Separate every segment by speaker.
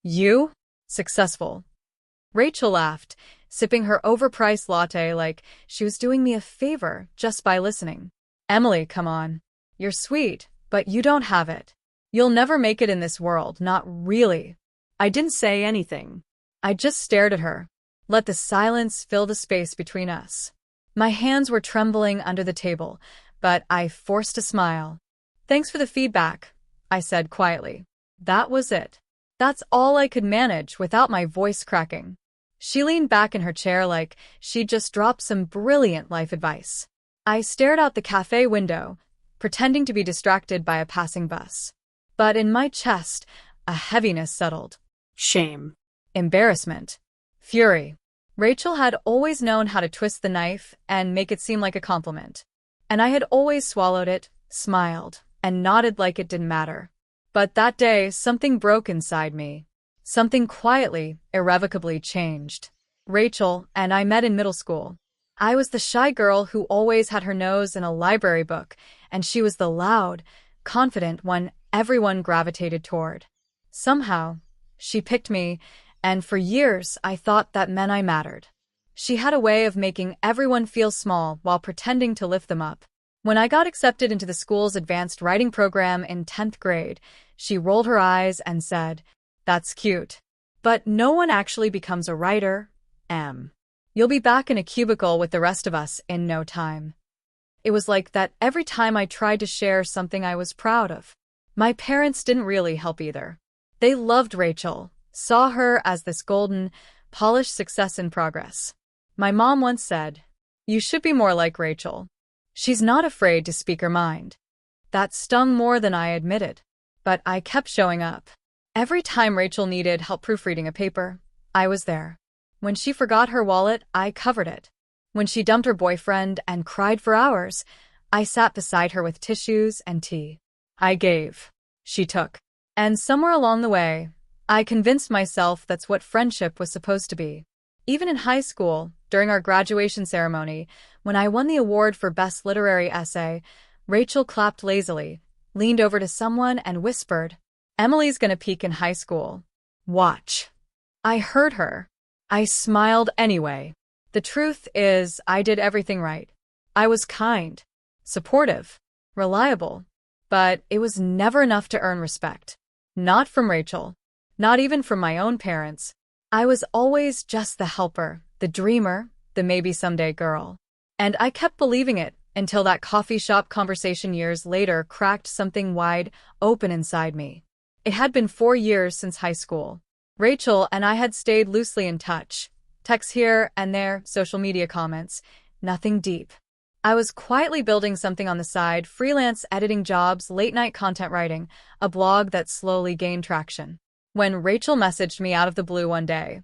Speaker 1: You? Successful. Rachel laughed, sipping her overpriced latte like she was doing me a favor just by listening. Emily, come on. You're sweet, but you don't have it. You'll never make it in this world, not really. I didn't say anything. I just stared at her. Let the silence fill the space between us. My hands were trembling under the table, but I forced a smile. Thanks for the feedback, I said quietly. That was it. That's all I could manage without my voice cracking. She leaned back in her chair like she'd just dropped some brilliant life advice. I stared out the cafe window, pretending to be distracted by a passing bus. But in my chest, a heaviness settled.
Speaker 2: Shame.
Speaker 1: Embarrassment. Fury. Rachel had always known how to twist the knife and make it seem like a compliment. And I had always swallowed it, smiled, and nodded like it didn't matter. But that day, something broke inside me. Something quietly, irrevocably changed. Rachel and I met in middle school. I was the shy girl who always had her nose in a library book, and she was the loud, confident one everyone gravitated toward. Somehow, she picked me, and for years I thought that meant I mattered. She had a way of making everyone feel small while pretending to lift them up. When I got accepted into the school's advanced writing program in 10th grade, she rolled her eyes and said, "That's cute. But no one actually becomes a writer, Em. You'll be back in a cubicle with the rest of us in no time." It was like that every time I tried to share something I was proud of. My parents didn't really help either. They loved Rachel, saw her as this golden, polished success in progress. My mom once said, "You should be more like Rachel. She's not afraid to speak her mind." That stung more than I admitted. But I kept showing up. Every time Rachel needed help proofreading a paper, I was there. When she forgot her wallet, I covered it. When she dumped her boyfriend and cried for hours, I sat beside her with tissues and tea. I gave. She took. And somewhere along the way, I convinced myself that's what friendship was supposed to be. Even in high school, during our graduation ceremony, when I won the award for Best Literary Essay, Rachel clapped lazily, leaned over to someone and whispered, "Emily's gonna peak in high school. Watch." I heard her. I smiled anyway. The truth is, I did everything right. I was kind, supportive, reliable, but it was never enough to earn respect. Not from Rachel. Not even from my own parents. I was always just the helper, the dreamer, the maybe someday girl. And I kept believing it until that coffee shop conversation years later cracked something wide open inside me. It had been 4 years since high school. Rachel and I had stayed loosely in touch. Texts here and there, social media comments, nothing deep. I was quietly building something on the side, freelance editing jobs, late-night content writing, a blog that slowly gained traction. When Rachel messaged me out of the blue one day,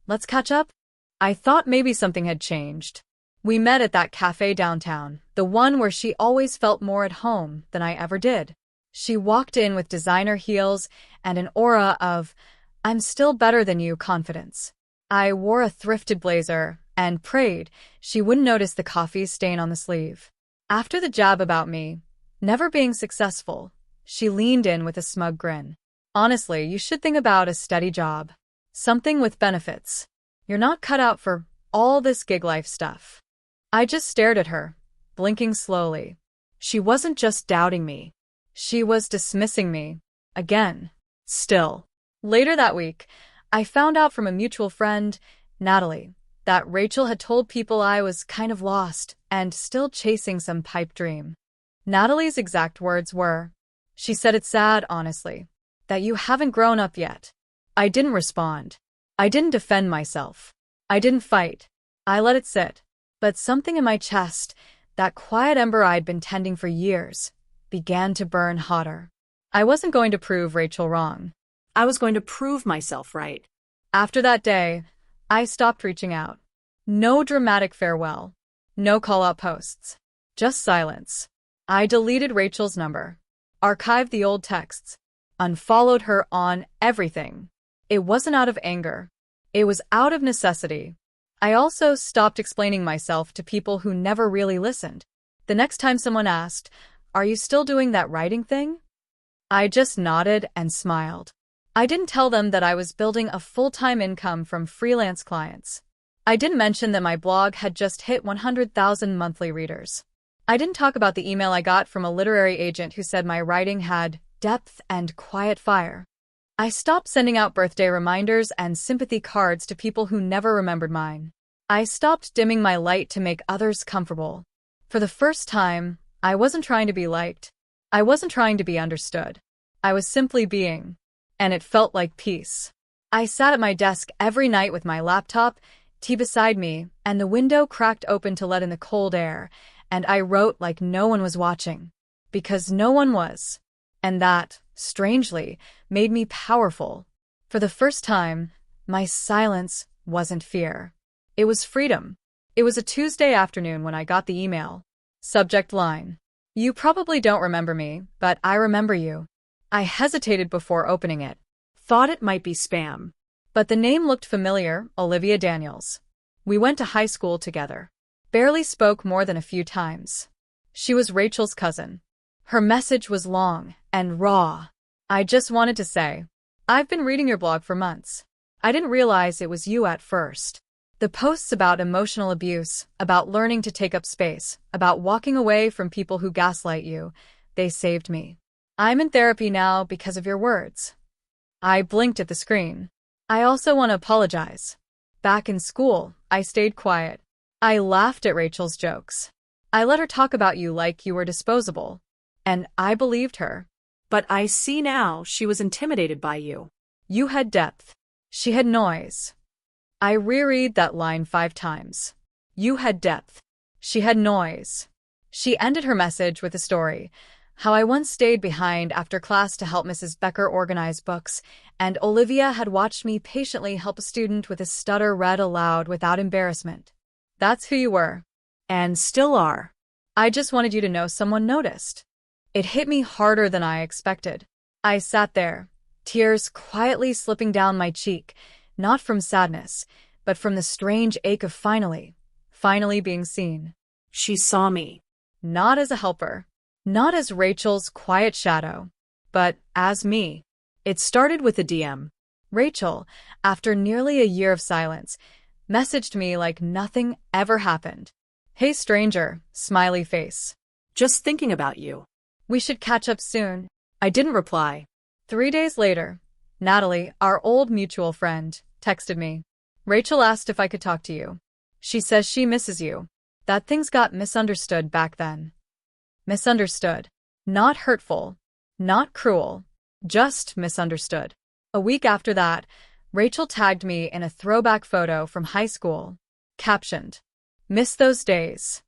Speaker 1: "Let's catch up?" I thought maybe something had changed. We met at that cafe downtown, the one where she always felt more at home than I ever did. She walked in with designer heels and an aura of, "I'm still better than you" confidence. I wore a thrifted blazer and prayed she wouldn't notice the coffee stain on the sleeve. After the jab about me never being successful, she leaned in with a smug grin. "Honestly, you should think about a steady job. Something with benefits. You're not cut out for all this gig life stuff." I just stared at her, blinking slowly. She wasn't just doubting me. She was dismissing me. Again. Still. Later that week, I found out from a mutual friend, Natalie, that Rachel had told people I was kind of lost and still chasing some pipe dream. Natalie's exact words were, she said it's sad, honestly, that you haven't grown up yet. I didn't respond. I didn't defend myself. I didn't fight. I let it sit. But something in my chest, that quiet ember I'd been tending for years, began to burn hotter. I wasn't going to prove Rachel wrong.
Speaker 2: I was going to prove myself right.
Speaker 1: After that day, I stopped reaching out. No dramatic farewell. No call-out posts. Just silence. I deleted Rachel's number. Archived the old texts. Unfollowed her on everything. It wasn't out of anger. It was out of necessity. I also stopped explaining myself to people who never really listened. The next time someone asked, "Are you still doing that writing thing?" I just nodded and smiled. I didn't tell them that I was building a full-time income from freelance clients. I didn't mention that my blog had just hit 100,000 monthly readers. I didn't talk about the email I got from a literary agent who said my writing had depth and quiet fire. I stopped sending out birthday reminders and sympathy cards to people who never remembered mine. I stopped dimming my light to make others comfortable. For the first time, I wasn't trying to be liked. I wasn't trying to be understood. I was simply being. And it felt like peace. I sat at my desk every night with my laptop, tea beside me, and the window cracked open to let in the cold air, and I wrote like no one was watching. Because no one was. And that, strangely, made me powerful. For the first time, my silence wasn't fear. It was freedom. It was a Tuesday afternoon when I got the email. Subject line: "You probably don't remember me, but I remember you." I hesitated before opening it.
Speaker 2: Thought it might be spam.
Speaker 1: But the name looked familiar, Olivia Daniels. We went to high school together. Barely spoke more than a few times. She was Rachel's cousin. Her message was long and raw. I just wanted to say, "I've been reading your blog for months. I didn't realize it was you at first. The posts about emotional abuse, about learning to take up space, about walking away from people who gaslight you, they saved me. I'm in therapy now because of your words." I blinked at the screen. I also want to apologize. Back in school, I stayed quiet. I laughed at Rachel's jokes. I let her talk about you like you were disposable. And I believed her.
Speaker 2: But I see now she was intimidated by you.
Speaker 1: You had depth. She had noise. I reread that line 5 times. You had depth. She had noise. She ended her message with a story. How I once stayed behind after class to help Mrs. Becker organize books, and Olivia had watched me patiently help a student with a stutter read aloud without embarrassment. That's who you were.
Speaker 2: And still are.
Speaker 1: I just wanted you to know someone noticed. It hit me harder than I expected. I sat there, tears quietly slipping down my cheek, not from sadness, but from the strange ache of finally being seen.
Speaker 2: She saw me.
Speaker 1: Not as a helper. Not as Rachel's quiet shadow, but as me. It started with a DM. Rachel, after nearly a year of silence, messaged me like nothing ever happened. "Hey stranger," smiley face.
Speaker 2: "Just thinking about you.
Speaker 1: "We should catch up soon."
Speaker 2: I didn't reply.
Speaker 1: 3 days later, Natalie, our old mutual friend, texted me. "Rachel asked if I could talk to you. She says she misses you. That things got misunderstood back then." Misunderstood. Not hurtful. Not cruel. Just misunderstood. A week after that, Rachel tagged me in a throwback photo from high school. Captioned, "Miss those days."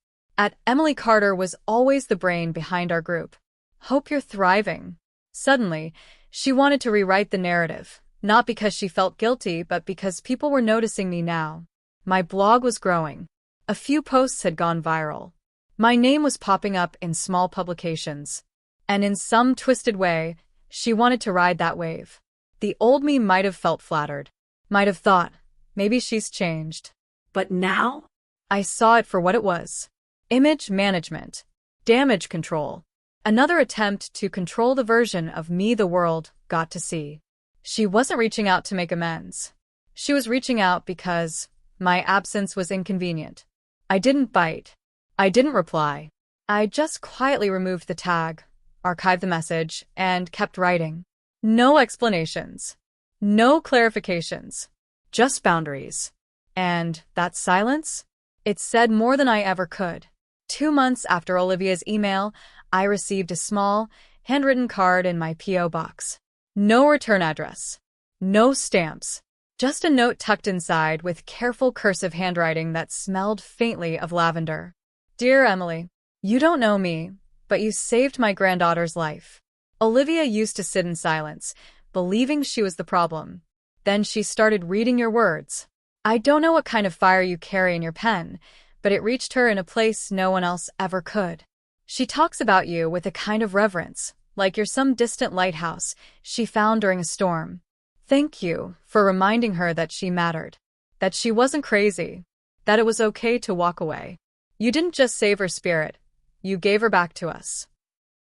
Speaker 1: Emily Carter was always the brain behind our group. "Hope you're thriving." Suddenly, she wanted to rewrite the narrative, not because she felt guilty, but because people were noticing me now. My blog was growing. A few posts had gone viral. My name was popping up in small publications. And in some twisted way, she wanted to ride that wave. The old me might have felt flattered. Might have thought, maybe she's changed.
Speaker 2: But now?
Speaker 1: I saw it for what it was. Image management. Damage control. Another attempt to control the version of me the world got to see. She wasn't reaching out to make amends. She was reaching out because my absence was inconvenient. I didn't bite. I didn't reply. I just quietly removed the tag, archived the message, and kept writing. No explanations. No clarifications. Just boundaries. And that silence? It said more than I ever could. 2 months after Olivia's email, I received a small, handwritten card in my P.O. box. No return address. No stamps. Just a note tucked inside with careful cursive handwriting that smelled faintly of lavender. "Dear Emily, you don't know me, but you saved my granddaughter's life." Olivia used to sit in silence, believing she was the problem. Then she started reading your words. I don't know what kind of fire you carry in your pen, but it reached her in a place no one else ever could. She talks about you with a kind of reverence, like you're some distant lighthouse she found during a storm. Thank you for reminding her that she mattered, that she wasn't crazy, that it was okay to walk away. You didn't just save her spirit, you gave her back to us.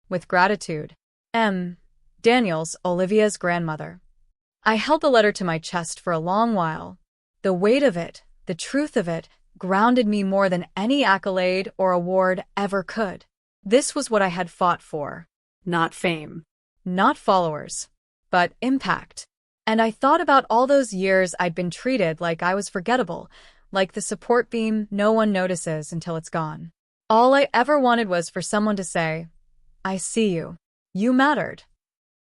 Speaker 1: With gratitude. M. Daniels, Olivia's grandmother. I held the letter to my chest for a long while. The weight of it, the truth of it, grounded me more than any accolade or award ever could. This was what I had fought for.
Speaker 2: Not fame.
Speaker 1: Not followers, but impact. And I thought about all those years I'd been treated like I was forgettable, like the support beam no one notices until it's gone. All I ever wanted was for someone to say, "I see you. You mattered."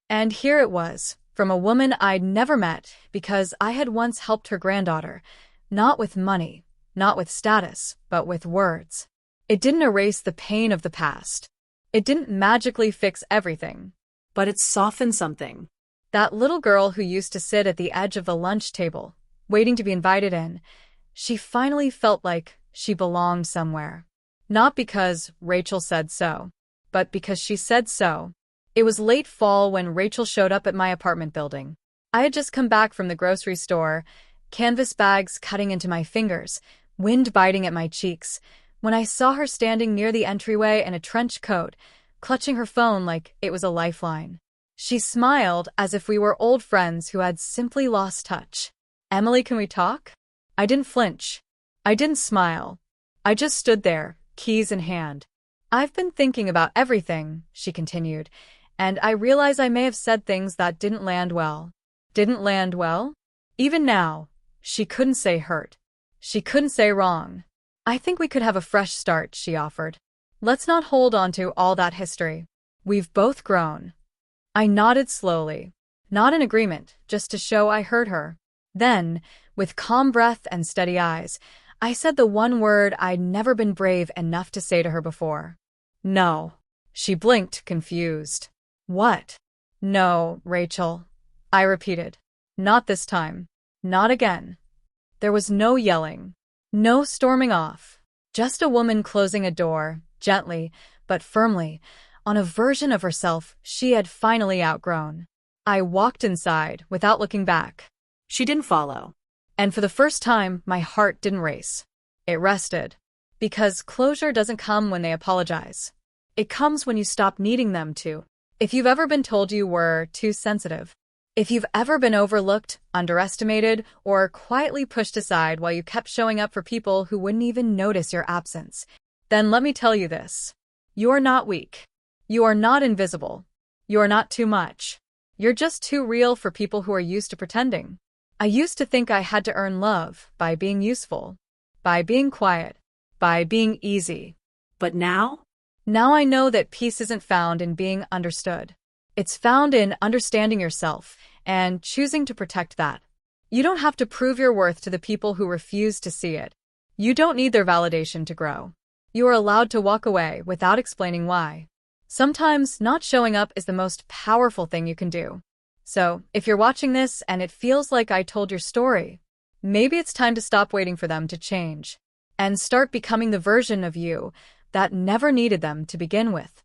Speaker 1: And here it was, from a woman I'd never met because I had once helped her granddaughter, not with money, not with status, but with words. It didn't erase the pain of the past. It didn't magically fix everything.
Speaker 2: But it softened something.
Speaker 1: That little girl who used to sit at the edge of the lunch table, waiting to be invited in, she finally felt like she belonged somewhere. Not because Rachel said so, but because she said so. It was late fall when Rachel showed up at my apartment building. I had just come back from the grocery store, canvas bags cutting into my fingers, wind biting at my cheeks, when I saw her standing near the entryway in a trench coat, clutching her phone like it was a lifeline. She smiled as if we were old friends who had simply lost touch. "Emily, can we talk?" I didn't flinch. I didn't smile. I just stood there, keys in hand. "I've been thinking about everything," she continued, "and I realize I may have said things that didn't land well." Didn't land well? Even now, she couldn't say hurt. She couldn't say wrong. "I think we could have a fresh start," she offered. "Let's not hold on to all that history. We've both grown." I nodded slowly. Not in agreement, just to show I heard her. Then, with calm breath and steady eyes, I said the one word I'd never been brave enough to say to her before. "No." She blinked, confused. "What?" "No, Rachel," I repeated. "Not this time. Not again." There was no yelling. No storming off. Just a woman closing a door, gently, but firmly, on a version of herself she had finally outgrown. I walked inside, without looking back.
Speaker 2: She didn't follow.
Speaker 1: And for the first time, my heart didn't race. It rested. Because closure doesn't come when they apologize. It comes when you stop needing them to. If you've ever been told you were too sensitive, if you've ever been overlooked, underestimated, or quietly pushed aside while you kept showing up for people who wouldn't even notice your absence, then let me tell you this. You are not weak. You are not invisible. You are not too much. You're just too real for people who are used to pretending. I used to think I had to earn love by being useful, by being quiet, by being easy.
Speaker 2: But now?
Speaker 1: Now I know that peace isn't found in being understood. It's found in understanding yourself and choosing to protect that. You don't have to prove your worth to the people who refuse to see it. You don't need their validation to grow. You are allowed to walk away without explaining why. Sometimes not showing up is the most powerful thing you can do. So, if you're watching this and it feels like I told your story, maybe it's time to stop waiting for them to change and start becoming the version of you that never needed them to begin with.